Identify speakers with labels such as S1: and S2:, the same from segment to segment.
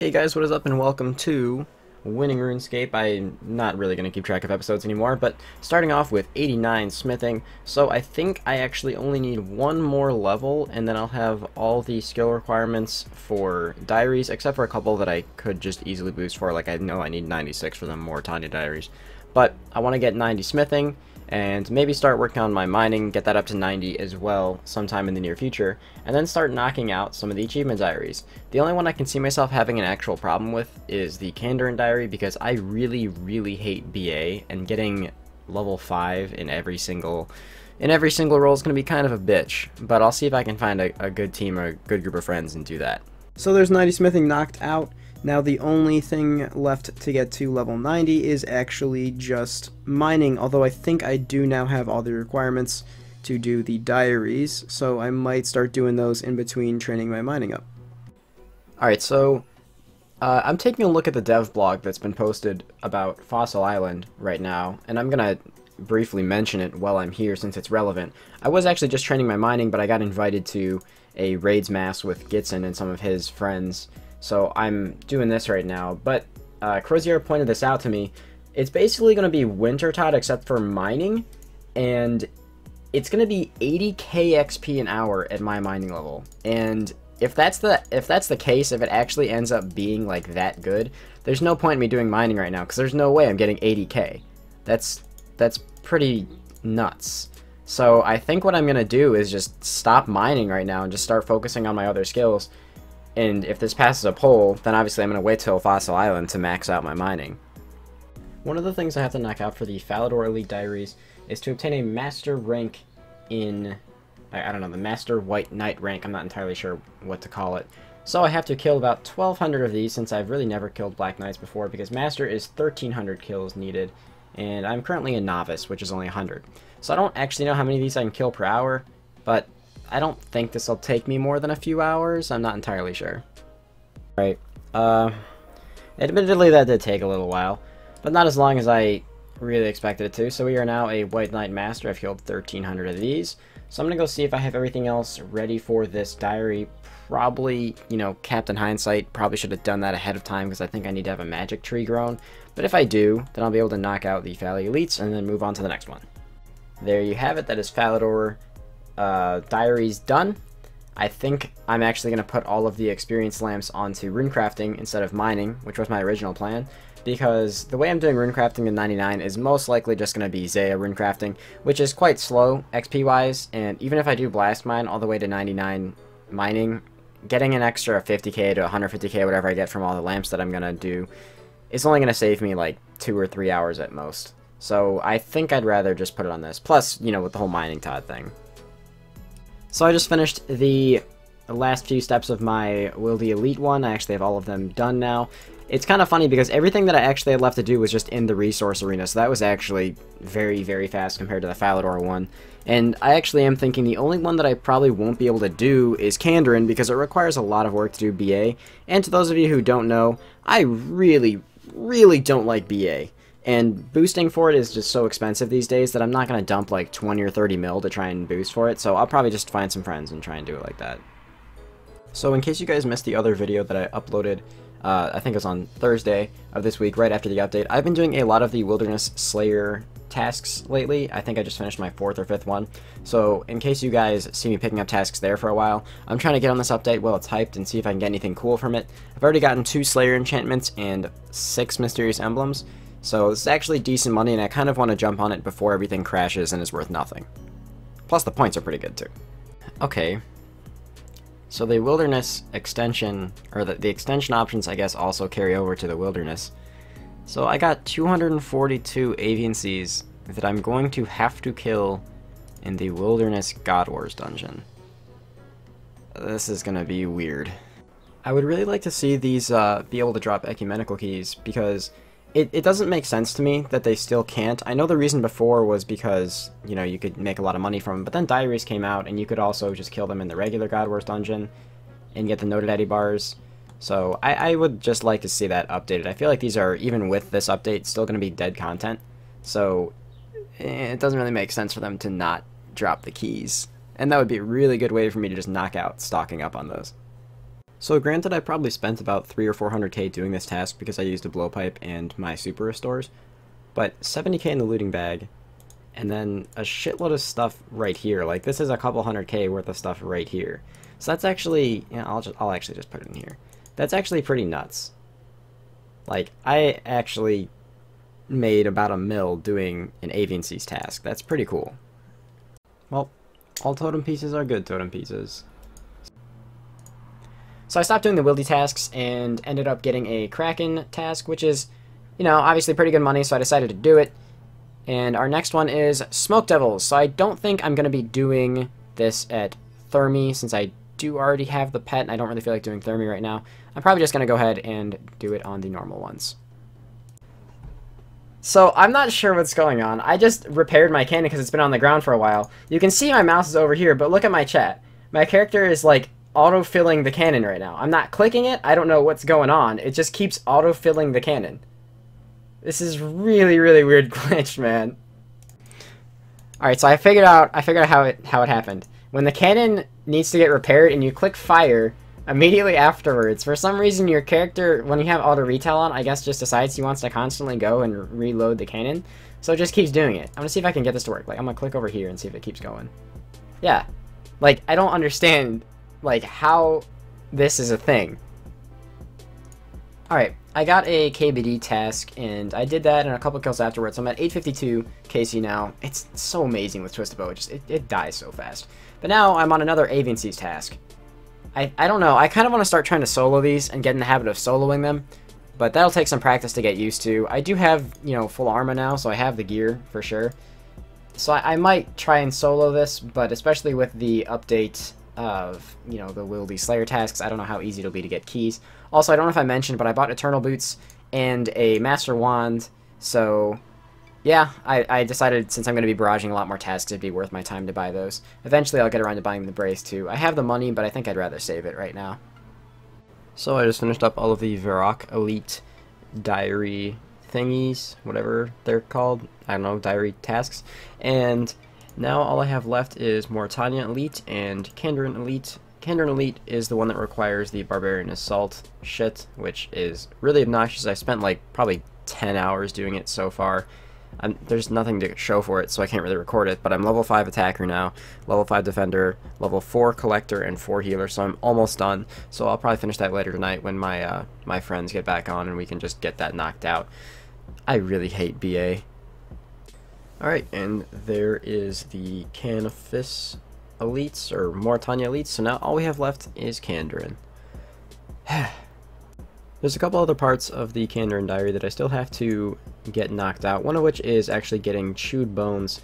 S1: Hey guys, what is up and welcome to Winning RuneScape. I'm not really going to keep track of episodes anymore, but starting off with 89 smithing, so I think I actually only need one more level and then I'll have all the skill requirements for diaries, except for a couple that I could just easily boost for, like I know I need 96 for the more Tanya diaries. But I want to get 90 smithing, and maybe start working on my mining, get that up to 90 as well sometime in the near future, and then start knocking out some of the achievement diaries. The only one I can see myself having an actual problem with is the Kandarin diary, because I really hate BA, and getting level 5 in every single role is going to be kind of a bitch, but I'll see if I can find a good team or a good group of friends and do that. So there's 90 smithing knocked out. Now the only thing left to get to level 90 is actually just mining, although I think I do now have all the requirements to do the diaries, so I might start doing those in between training my mining up. Alright, so I'm taking a look at the dev blog that's been posted about Fossil Island right now, and I'm gonna briefly mention it while I'm here since it's relevant. I was actually just training my mining, but I got invited to a raids mass with Gitson and some of his friends, so I'm doing this right now. But Crozier pointed this out to me. It's basically going to be Wintertod except for mining, and it's going to be 80k XP an hour at my mining level. And if that's the case, if it actually ends up being like that good, there's no point in me doing mining right now, because there's no way I'm getting 80k. That's pretty nuts. So I think what I'm going to do is just stop mining right now and just start focusing on my other skills. And if this passes a poll, then obviously I'm going to wait till Fossil Island to max out my mining. One of the things I have to knock out for the Falador Elite Diaries is to obtain a Master rank in, I don't know, the Master White Knight rank. I'm not entirely sure what to call it. So I have to kill about 1,200 of these, since I've really never killed Black Knights before, because Master is 1,300 kills needed, and I'm currently a Novice, which is only 100. So I don't actually know how many of these I can kill per hour, but I don't think this will take me more than a few hours. I'm not entirely sure. Right. Admittedly that did take a little while, but not as long as I really expected it to. So we are now a White Knight Master. I've killed 1,300 of these. So I'm going to go see if I have everything else ready for this diary. Probably, you know, Captain Hindsight, probably should have done that ahead of time, because I think I need to have a magic tree grown. But if I do, then I'll be able to knock out the Fally Elites and then move on to the next one. There you have it. That is Falador diaries done. I think I'm actually going to put all of the experience lamps onto Runecrafting instead of mining, which was my original plan, because the way I'm doing Runecrafting in 99 is most likely just going to be Zaya Runecrafting, which is quite slow XP wise, and even if I do blast mine all the way to 99 mining, getting an extra 50k to 150k, whatever I get from all the lamps that I'm going to do, is only going to save me like 2 or 3 hours at most. So I think I'd rather just put it on this, plus, you know, with the whole mining Todd thing. So I just finished the last few steps of my Will the Elite one. I actually have all of them done now. It's kind of funny because everything that I actually had left to do was just in the resource arena, so that was actually very fast compared to the Falador one. And I actually am thinking the only one that I probably won't be able to do is Kandarin, because it requires a lot of work to do BA. And to those of you who don't know, I really don't like BA. And boosting for it is just so expensive these days that I'm not going to dump like 20 or 30 mil to try and boost for it, so I'll probably just find some friends and try and do it like that. So in case you guys missed the other video that I uploaded, I think it was on Thursday of this week, right after the update, I've been doing a lot of the Wilderness Slayer tasks lately. I think I just finished my 4th or 5th one. So in case you guys see me picking up tasks there for a while, I'm trying to get on this update while it's hyped and see if I can get anything cool from it. I've already gotten 2 Slayer enchantments and 6 Mysterious Emblems. So this is actually decent money, and I kind of want to jump on it before everything crashes and is worth nothing. Plus the points are pretty good too. Okay. So the Wilderness extension, or the extension options, I guess, also carry over to the Wilderness. So I got 242 Avian Seas that I'm going to have to kill in the Wilderness God Wars dungeon. This is going to be weird. I would really like to see these be able to drop ecumenical keys, because it doesn't make sense to me that they still can't. I know the reason before was because, you know, you could make a lot of money from them, but then diaries came out, and you could also just kill them in the regular God Wars dungeon and get the Noted Eddie bars. So I would just like to see that updated. I feel like these are, even with this update, still going to be dead content. So it doesn't really make sense for them to not drop the keys. And that would be a really good way for me to just knock out stocking up on those. So granted, I probably spent about 300 or 400k doing this task because I used a blowpipe and my super restores, but 70k in the looting bag, and then a shitload of stuff right here. Like, this is a couple 100k worth of stuff right here. So that's actually, yeah, I'll actually just put it in here. That's actually pretty nuts. Like, I actually made about $1 million doing an Avian Seas task. That's pretty cool. Well, all totem pieces are good totem pieces. So I stopped doing the wildy tasks and ended up getting a Kraken task, which is, you know, obviously pretty good money, so I decided to do it. And our next one is Smoke Devils. So I don't think I'm going to be doing this at Thermi, since I do already have the pet, and I don't really feel like doing Thermi right now. I'm probably just going to go ahead and do it on the normal ones. So I'm not sure what's going on. I just repaired my cannon because it's been on the ground for a while. You can see my mouse is over here, but look at my chat. My character is like auto-filling the cannon right now. I'm not clicking it. I don't know what's going on. It just keeps auto-filling the cannon. This is really, really weird glitch, man. Alright, so I figured out how it happened. When the cannon needs to get repaired and you click fire, immediately afterwards, for some reason your character, when you have auto retail on, I guess just decides he wants to constantly go and reload the cannon. So it just keeps doing it. I'm gonna see if I can get this to work. Like, I'm gonna click over here and see if it keeps going. Yeah. Like, I don't understand, like, how this is a thing. Alright, I got a KBD task, and I did that and a couple kills afterwards. I'm at 852 KC now. It's so amazing with Twisted Bow. It dies so fast. But now I'm on another Avian Seas task. I don't know. I kind of want to start trying to solo these and get in the habit of soloing them. But that'll take some practice to get used to. I do have, you know, full armor now, so I have the gear for sure. So I might try and solo this, but especially with the update of, you know, the Wildy Slayer tasks, I don't know how easy it'll be to get keys. Also, I don't know if I mentioned, but I bought Eternal Boots and a Master Wand, so yeah, I decided since I'm going to be barraging a lot more tasks, it'd be worth my time to buy those. Eventually, I'll get around to buying the Brace too. I have the money, but I think I'd rather save it right now. So I just finished up all of the Varrock Elite diary thingies, whatever they're called. I don't know, diary tasks. And now all I have left is Moritania Elite and Kandarin Elite. Kandarin Elite is the one that requires the Barbarian Assault shit, which is really obnoxious. I spent like probably 10 hours doing it so far. There's nothing to show for it, so I can't really record it, but I'm level 5 attacker now, level 5 defender, level 4 collector, and 4 healer, so I'm almost done. So I'll probably finish that later tonight when my my friends get back on and we can just get that knocked out. I really hate BA. Alright, and there is the Canifis Elites, or Moritania Elites, so now all we have left is Kandarin. There's a couple other parts of the Kandarin diary that I still have to get knocked out, one of which is actually getting chewed bones.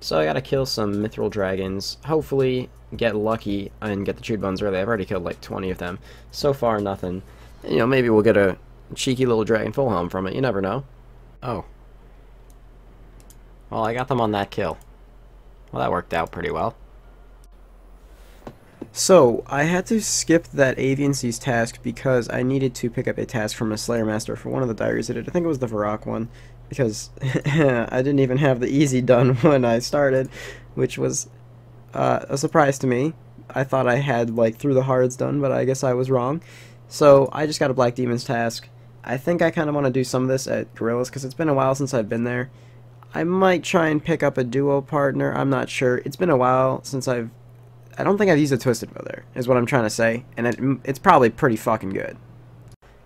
S1: So I gotta kill some mithril dragons, hopefully get lucky and get the chewed bones early. I've already killed like 20 of them. So far, nothing. You know, maybe we'll get a cheeky little dragon full helm from it, you never know. Oh. Well, I got them on that kill. Well, that worked out pretty well. So, I had to skip that Avian Seas task because I needed to pick up a task from a Slayer Master for one of the diaries I did. I think it was the Varrock one, because I didn't even have the easy done when I started, which was a surprise to me. I thought I had, like, through the hards done, but I guess I was wrong. So, I just got a Black Demons task. I think I kind of want to do some of this at Gorillas, because it's been a while since I've been there. I might try and pick up a duo partner, I'm not sure. It's been a while since I don't think I've used a Twisted Bow there, is what I'm trying to say, and it's probably pretty fucking good.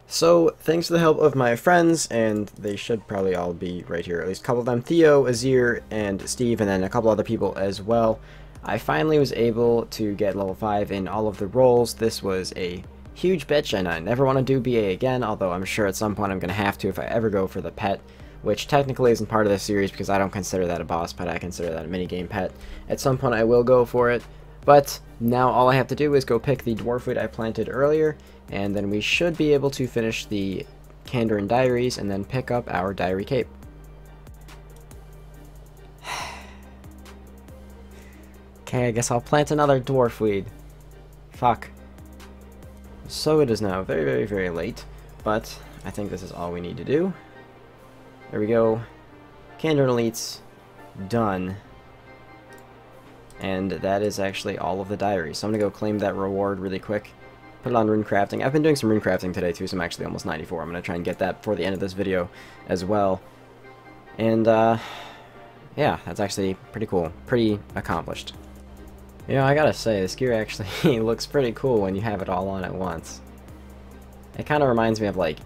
S1: So, thanks to the help of my friends, and they should probably all be right here, at least a couple of them, Theo, Azir, and Steve, and then a couple other people as well, I finally was able to get level 5 in all of the roles. This was a huge bitch, and I never want to do BA again, although I'm sure at some point I'm going to have to if I ever go for the pet, which technically isn't part of this series because I don't consider that a boss pet, I consider that a minigame pet. At some point I will go for it. But now all I have to do is go pick the dwarf weed I planted earlier, and then we should be able to finish the Kandarin diaries and then pick up our diary cape. Okay, I guess I'll plant another dwarf weed. Fuck. So it is now very, very, very late, but I think this is all we need to do. There we go. Kandarin Elites. Done. And that is actually all of the diaries. So I'm going to go claim that reward really quick. put it on Runecrafting. I've been doing some Runecrafting today too, so I'm actually almost 94. I'm going to try and get that before the end of this video as well. And yeah, that's actually pretty cool. Pretty accomplished. You know, I gotta say, this gear actually looks pretty cool when you have it all on at once. It kind of reminds me of, like,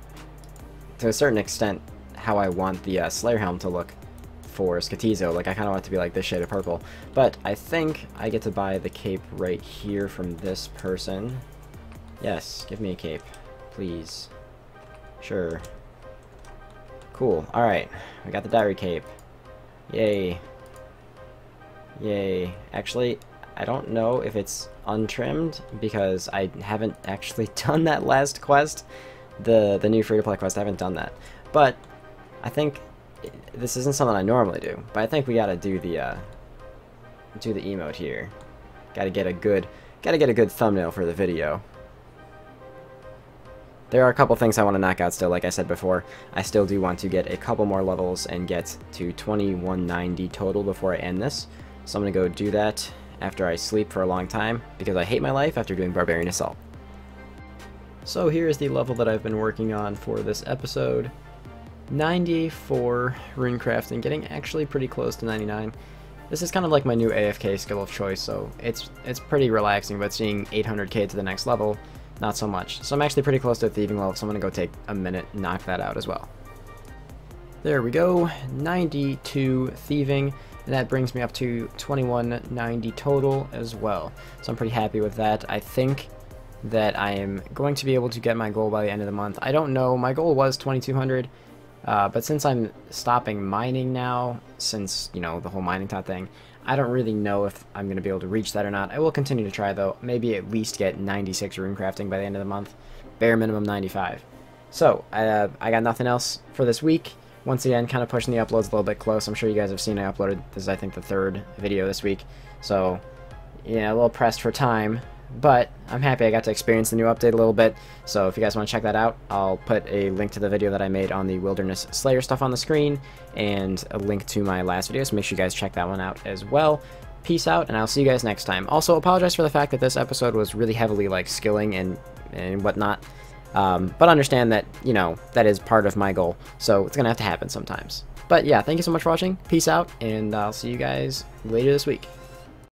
S1: to a certain extent, how I want the Slayer helm to look for Skatizo. Like, I kind of want it to be like this shade of purple. But I think I get to buy the cape right here from this person. Yes, give me a cape, please. Sure. Cool. Alright, we got the diary cape. Yay. Yay. Actually, I don't know if it's untrimmed because I haven't actually done that last quest. The new free-to-play quest, I haven't done that. But I think this isn't something I normally do, but I think we gotta do the emote here. Gotta get a good thumbnail for the video. There are a couple things I want to knock out still, like I said before. I still do want to get a couple more levels and get to 2190 total before I end this. So I'm gonna go do that after I sleep for a long time, because I hate my life after doing Barbarian Assault. So here is the level that I've been working on for this episode. 94 Runecrafting, getting actually pretty close to 99. This is kind of like my new AFK skill of choice, so it's pretty relaxing, but seeing 800k to the next level, not so much. So I'm actually pretty close to a thieving level, so I'm going to go take a minute and knock that out as well. There we go, 92 thieving, and that brings me up to 2190 total as well. So I'm pretty happy with that. I think that I am going to be able to get my goal by the end of the month. I don't know, my goal was 2200, but since I'm stopping mining now, since, you know, the whole mining tot thing, I don't really know if I'm going to be able to reach that or not. I will continue to try though, maybe at least get 96 Runecrafting by the end of the month, bare minimum 95. So, I got nothing else for this week. Once again, kind of pushing the uploads a little bit close. I'm sure you guys have seen I uploaded, this is I think the 3rd video this week, so yeah, a little pressed for time. But I'm happy I got to experience the new update a little bit, so if you guys want to check that out, I'll put a link to the video that I made on the Wilderness Slayer stuff on the screen, and a link to my last video, so make sure you guys check that one out as well. Peace out, and I'll see you guys next time. Also, apologize for the fact that this episode was really heavily, like, skilling and whatnot, but understand that, you know, that is part of my goal, so it's gonna have to happen sometimes. But yeah, thank you so much for watching, peace out, and I'll see you guys later this week.